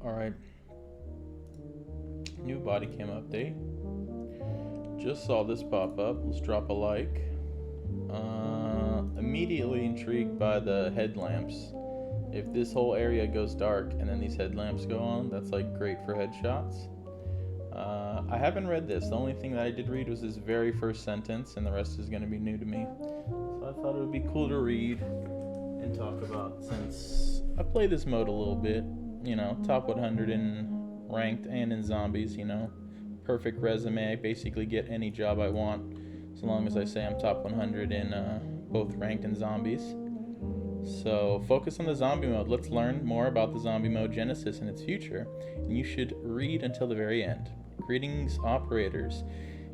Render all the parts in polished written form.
Alright, new body cam update. Just saw this pop up. Let's drop a like. Immediately intrigued by the headlamps. If this whole area goes dark and then these headlamps go on, that's like great for headshots. I haven't read this. The only thing that I did read was this very first sentence, and the rest is going to be new to me. So I thought it would be cool to read and talk about, since I play this mode a little bit. You know, top 100 in ranked and in zombies, you know. Perfect resume. I basically get any job I want, so long as I say I'm top 100 in both ranked and zombies. So focus on the zombie mode. Let's learn more about the zombie mode genesis and its future. And you should read until the very end. Greetings, operators.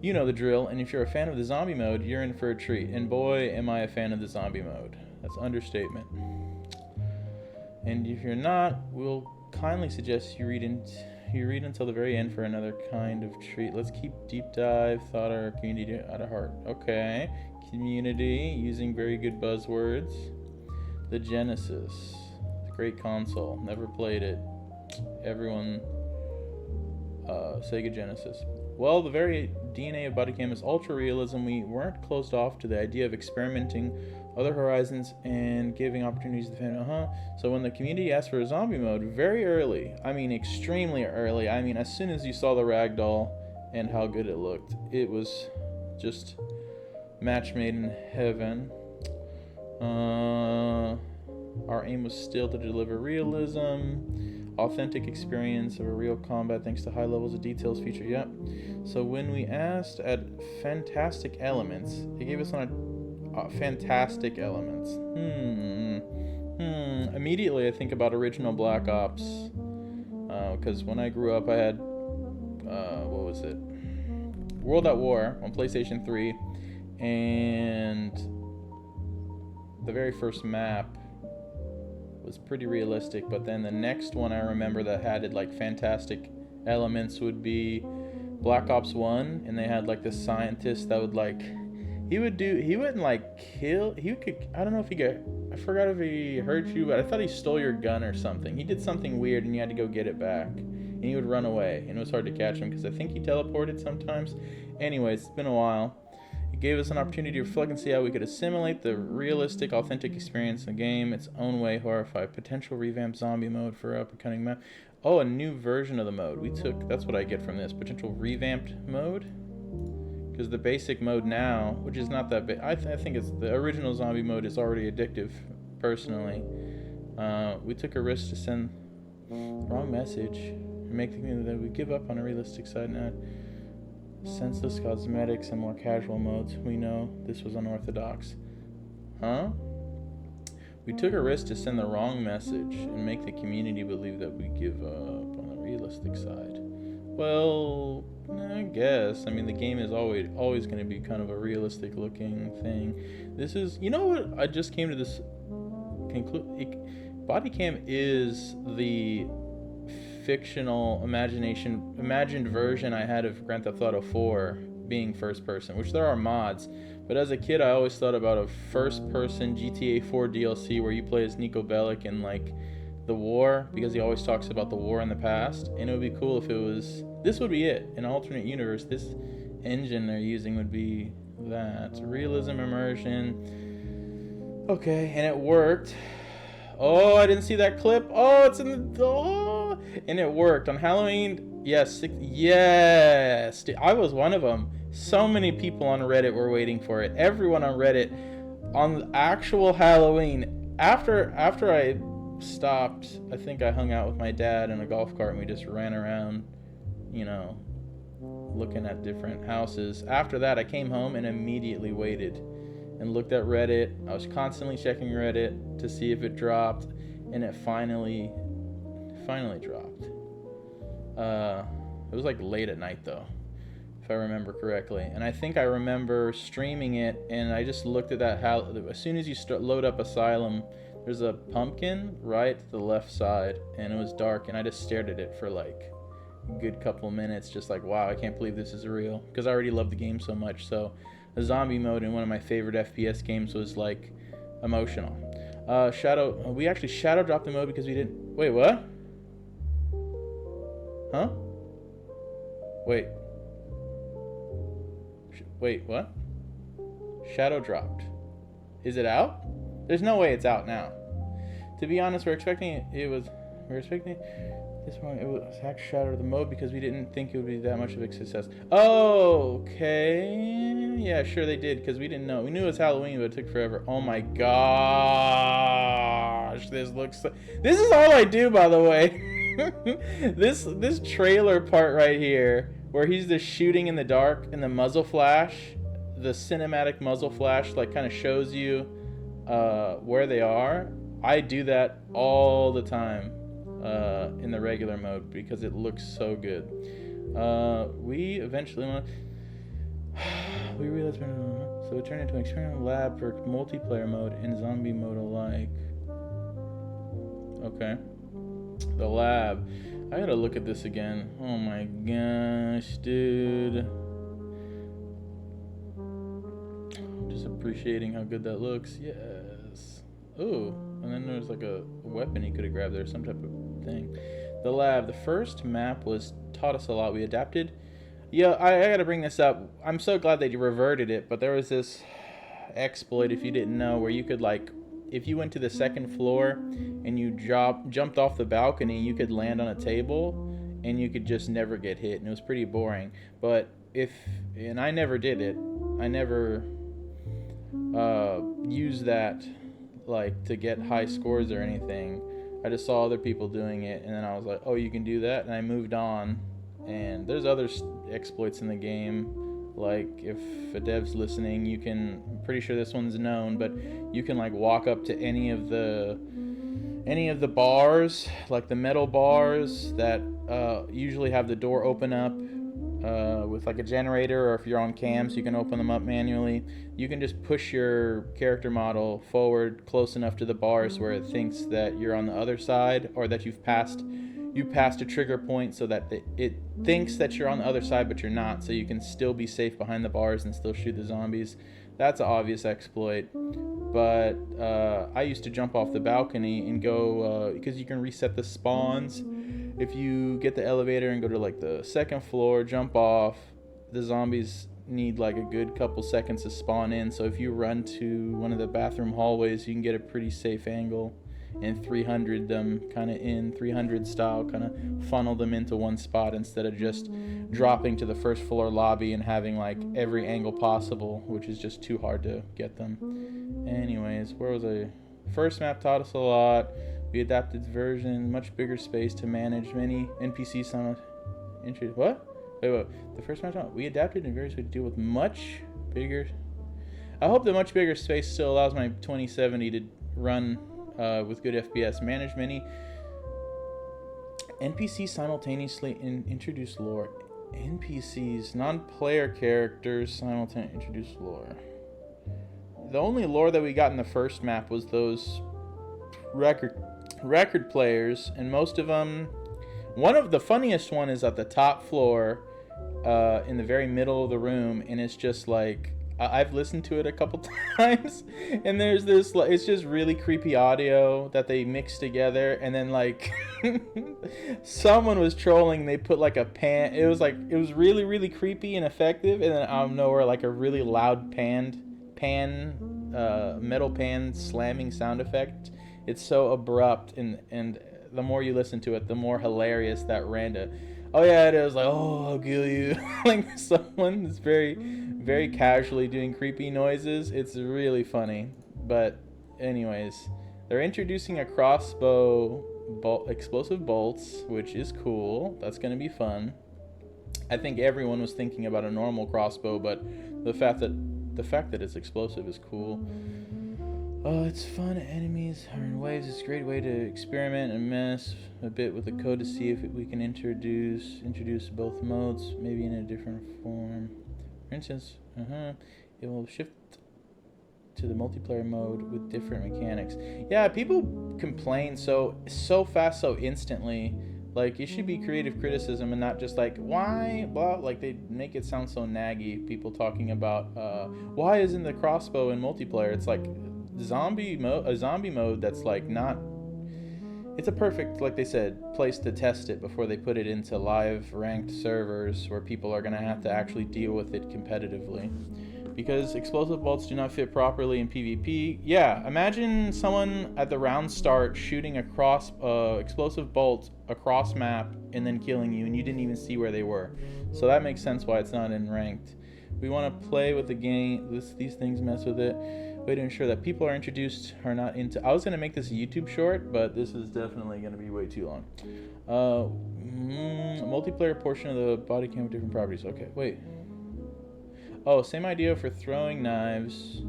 You know the drill, and if you're a fan of the zombie mode, you're in for a treat. And boy, am I a fan of the zombie mode. That's understatement. And if you're not, we'll kindly suggest you read until the very end for another kind of treat. Let's keep deep dive, thought our community at heart. Okay, community, using very good buzzwords. The Genesis, great console. Never played it. Everyone, Sega Genesis. Well, the very DNA of Bodycam is ultra realism. We weren't closed off to the idea of experimenting other horizons and giving opportunities to the fan. So when the community asked for a zombie mode, very early, I mean extremely early, I mean as soon as you saw the ragdoll and how good it looked, it was just match made in heaven. Our aim was still to deliver realism, authentic experience of a real combat thanks to high levels of details feature. Yep. So when we asked at fantastic elements, it gave us on a fantastic elements. Immediately I think about original Black Ops, because when I grew up I had what was it? World at War on PlayStation 3, and the very first map was pretty realistic, but then the next one I remember that had like fantastic elements would be Black Ops 1, and they had like this scientist that would like, he wouldn't like kill, I don't know if he got, I forgot if he hurt you, but I thought he stole your gun or something. He did something weird and you had to go get it back, and he would run away, and it was hard to catch him because I think he teleported sometimes. Anyways, it's been a while. It gave us an opportunity to reflect and see how we could assimilate the realistic, authentic experience in the game its own way. Horrified. Potential revamped zombie mode for up-and-coming map. Oh, a new version of the mode. That's what I get from this. Potential revamped mode? Because the basic mode now, which is not that big, I think it's the original zombie mode is already addictive, personally. We took a risk to send the wrong message and make the community that we give up on a realistic side now. Senseless cosmetics and more casual modes. We know this was unorthodox. We took a risk to send the wrong message and make the community believe that we give up on the realistic side. Well, I guess. I mean, the game is always going to be kind of a realistic looking thing. This is, you know what? I just came to this conclusion. Bodycam is the fictional imagined version I had of Grand Theft Auto 4 being first person, which there are mods, but as a kid I always thought about a first person GTA 4 DLC where you play as Nico Bellic in like the war, because he always talks about the war in the past, and it would be cool if this would be it, an alternate universe. This engine they're using would be that. Realism, immersion. Okay, and it worked. Oh, I didn't see that clip. Oh, it's in the... Oh, and it worked. On Halloween, yes. Yes. I was one of them. So many people on Reddit were waiting for it. Everyone on Reddit on actual Halloween. After I stopped, I think I hung out with my dad in a golf cart and we just ran around, you know, looking at different houses. After that, I came home and immediately waited and looked at Reddit. I was constantly checking Reddit to see if it dropped, and it finally dropped. It was like late at night though, if I remember correctly, and I think I remember streaming it, and I just looked at that house. As soon as you load up Asylum, there's a pumpkin right to the left side, and it was dark, and I just stared at it for like a good couple minutes, just like, wow, I can't believe this is real, because I already love the game so much. So the zombie mode in one of my favorite FPS games was like emotional. We actually shadow dropped the mode because we didn't. Wait, what? Huh? Wait. Wait, what? Shadow dropped. Is it out? There's no way it's out now. To be honest, we're expecting this one. It was hack Shadow the mode because we didn't think it would be that much of a success. Oh, okay. Yeah, sure they did because we didn't know. We knew it was Halloween, but it took forever. Oh my gosh, this looks. This is all I do, by the way. this trailer part right here, where he's just shooting in the dark and the muzzle flash, the cinematic muzzle flash, like kind of shows you where they are. I do that all the time in the regular mode because it looks so good. We eventually want. We realized so it turned into an experimental lab for multiplayer mode and zombie mode alike. Okay. The lab. I gotta look at this again. Oh my gosh, dude. Just appreciating how good that looks. Yes. Ooh. And then there's like a weapon he could have grabbed there, some type of thing. The lab. The first map taught us a lot. We adapted. Yeah, I gotta bring this up. I'm so glad they reverted it, but there was this exploit, if you didn't know, where you could like, if you went to the second floor and you jumped off the balcony, you could land on a table and you could just never get hit, and it was pretty boring. But and I never did it. I never used that like to get high scores or anything. I just saw other people doing it, and then I was like, oh, you can do that, and I moved on. And there's other exploits in the game, like if a dev's listening, you can, I'm pretty sure this one's known, but you can like walk up to any of the bars, like the metal bars that usually have the door open up with like a generator, or if you're on cams, you can open them up manually. You can just push your character model forward close enough to the bars where it thinks that you're on the other side, or that you passed a trigger point, so that it thinks that you're on the other side, but you're not, so you can still be safe behind the bars and still shoot the zombies. That's an obvious exploit. But I used to jump off the balcony and go, because you can reset the spawns. If you get the elevator and go to like the second floor, jump off, the zombies need like a good couple seconds to spawn in. So if you run to one of the bathroom hallways, you can get a pretty safe angle and 300 them kind of in 300 style, kind of funnel them into one spot instead of just dropping to the first floor lobby and having like every angle possible, which is just too hard to get them. Anyways, where was I? First map taught us a lot. We adapted version, much bigger space to manage many NPCs. What? Wait. The first map taught we adapted in various ways to deal with much bigger. I hope the much bigger space still allows my 2070 to run with good FPS. Manage many NPCs simultaneously and introduce lore. NPCs, non-player characters, simultaneously introduce lore. The only lore that we got in the first map was those record players, and most of them. One of the funniest one is at the top floor, in the very middle of the room, and it's just like. I've listened to it a couple times, and there's this, it's just really creepy audio that they mix together, and then like someone was trolling, they put like a pan, it was really, really creepy and effective, and then out of nowhere like a really loud metal pan slamming sound effect. It's so abrupt, and the more you listen to it, the more hilarious that random. Oh yeah, it is like, oh, I'll kill you. Like someone is very, very casually doing creepy noises. It's really funny. But anyways, they're introducing a crossbow explosive bolts, which is cool. That's going to be fun. I think everyone was thinking about a normal crossbow, but the fact that it's explosive is cool. Oh, it's fun. Enemies are in waves. It's a great way to experiment and mess a bit with the code to see if we can introduce both modes, maybe in a different form. For instance, it will shift to the multiplayer mode with different mechanics. Yeah, people complain so fast, so instantly. Like, it should be creative criticism and not just like, why, blah, like they make it sound so naggy. People talking about, why isn't the crossbow in multiplayer? It's like a zombie mode that's like not, it's a perfect, like they said, place to test it before they put it into live ranked servers where people are going to have to actually deal with it competitively. Because explosive bolts do not fit properly in PvP. Yeah, imagine someone at the round start shooting across explosive bolt across map and then killing you, and you didn't even see where they were. So that makes sense why it's not in ranked. We want to play with the game. These things mess with it. Way to ensure that people are introduced are not into. I was gonna make this a YouTube short, but this is definitely gonna be way too long. Multiplayer portion of the body cam with different properties. Okay, wait. Oh, same idea for throwing knives,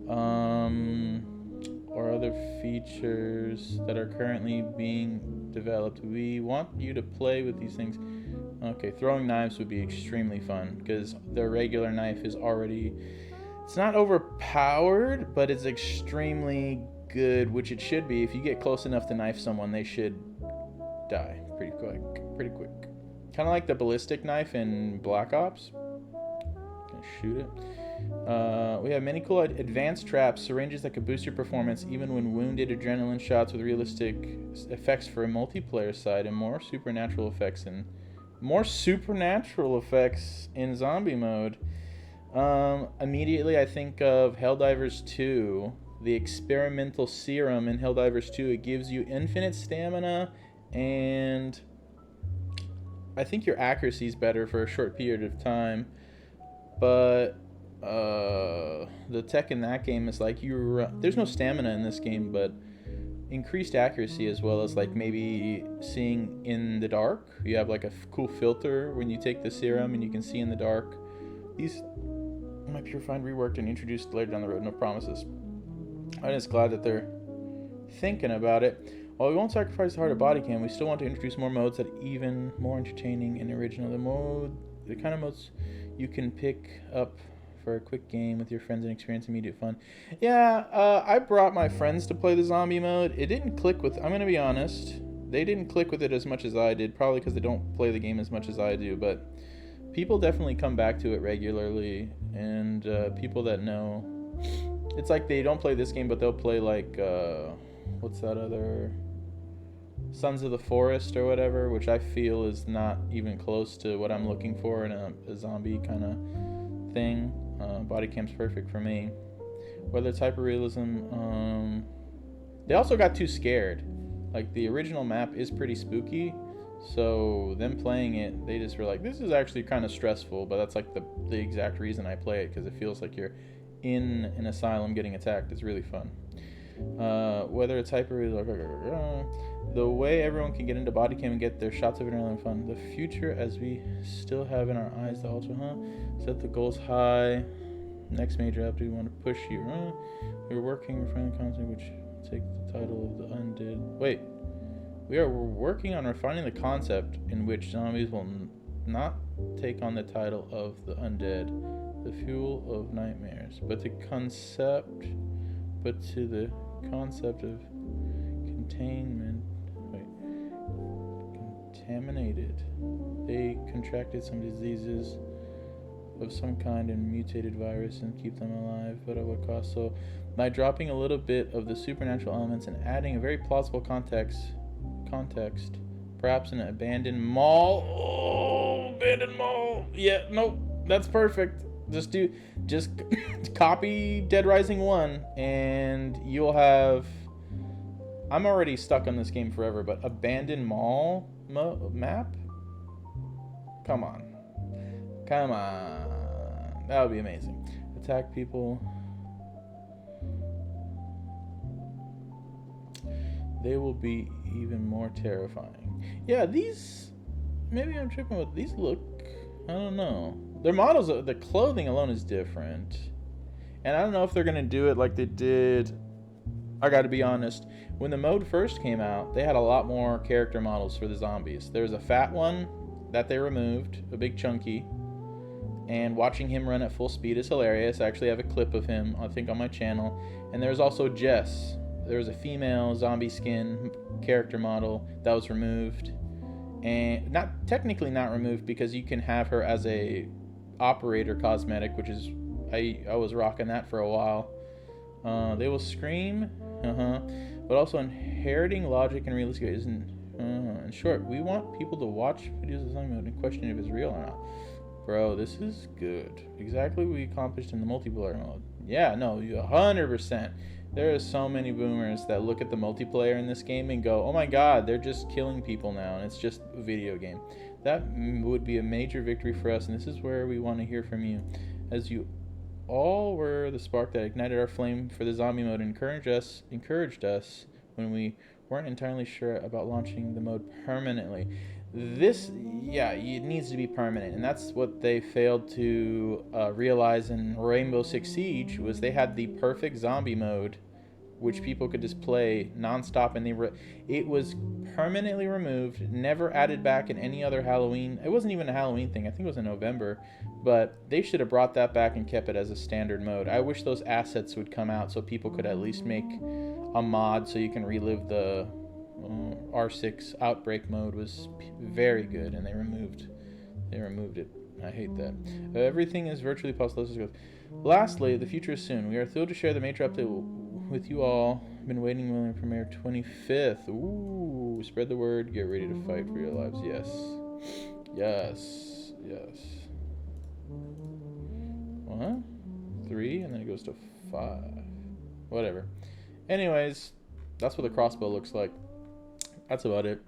or other features that are currently being developed. We want you to play with these things. Okay, throwing knives would be extremely fun because the regular knife is already, it's not overpowered, but it's extremely good, which it should be. If you get close enough to knife someone, they should die pretty quick. Kind of like the ballistic knife in Black Ops. Shoot it. We have many cool advanced traps, syringes that could boost your performance even when wounded, adrenaline shots with realistic effects for a multiplayer side, and more supernatural effects in zombie mode. Immediately I think of Helldivers 2, the experimental serum in Helldivers 2. It gives you infinite stamina, and I think your accuracy is better for a short period of time. But the tech in that game is like there's no stamina in this game, but increased accuracy, as well as like maybe seeing in the dark. You have like a cool filter when you take the serum and you can see in the dark. These might be refined, reworked, and introduced later down the road. No promises. I'm just glad that they're thinking about it. While we won't sacrifice the heart of body cam, we still want to introduce more modes that are even more entertaining and original. The kind of modes you can pick up for a quick game with your friends and experience immediate fun. Yeah, I brought my friends to play the zombie mode. It didn't click with, I'm going to be honest, they didn't click with it as much as I did, probably because they don't play the game as much as I do, but people definitely come back to it regularly, and people that know, it's like they don't play this game, but they'll play like, what's that other, Sons of the Forest or whatever, which I feel is not even close to what I'm looking for in a zombie kind of thing. Body cam's perfect for me. Whether it's hyperrealism, they also got too scared. Like the original map is pretty spooky, so them playing it, they just were like, this is actually kind of stressful, but that's like the exact reason I play it, because it feels like you're in an asylum getting attacked. It's really fun. Whether it's the way everyone can get into body cam and get their shots of adrenaline fun. The future, as we still have in our eyes, the ultra, set the goals high. Next major app, do we want to push you? We're working, refining content, which take the title of the undead. Wait, we're working on refining the concept in which zombies will not take on the title of the undead, the fuel of nightmares, but to the concept of containment. Contaminated. They contracted some diseases of some kind and mutated virus and keep them alive, but at what cost? So by dropping a little bit of the supernatural elements and adding a very plausible context, perhaps an abandoned mall. Oh, abandoned mall. Yeah, no, that's perfect. Just copy Dead Rising 1 and you'll have, I'm already stuck on this game forever, but abandoned mall map? Come on. That would be amazing. Attack people. They will be even more terrifying. Yeah, these, maybe I'm tripping with these. Look, I don't know. Their models, the clothing alone is different. And I don't know if they're going to do it like they did. I got to be honest. When the mode first came out, they had a lot more character models for the zombies. There was a fat one that they removed, a big chunky. And watching him run at full speed is hilarious. I actually have a clip of him, I think, on my channel. And there's also Jess. There was a female zombie skin character model that was removed. And technically not removed, because you can have her as a operator cosmetic, which is, I was rocking that for a while. They will scream. but also inheriting logic and realistic isn't. In short, we want people to watch videos of zombie mode and question if it's real or not. Bro, this is good. Exactly what we accomplished in the multiplayer mode. Yeah, no, 100%. There are so many boomers that look at the multiplayer in this game and go, oh my god, they're just killing people now, and it's just a video game. That would be a major victory for us, and this is where we want to hear from you. As you all were the spark that ignited our flame for the zombie mode and encouraged us when we weren't entirely sure about launching the mode permanently. This, yeah, it needs to be permanent, and that's what they failed to realize in Rainbow Six Siege. Was they had the perfect zombie mode which people could just play nonstop, and it was permanently removed, never added back in any other Halloween. It wasn't even a Halloween thing. I think it was in November, but they should have brought that back and kept it as a standard mode. I wish those assets would come out so people could at least make a mod so you can relive the R6 Outbreak mode. Was very good, and they removed it. I hate that. Everything is virtually possible. Lastly, the future is soon. We are thrilled to share the major update with you all. Been waiting willing to premiere 25th. Ooh, spread the word. Get ready to fight for your lives. Yes. Yes. Yes. What? 3, and then it goes to 5. Whatever. Anyways, that's what the crossbow looks like. That's about it.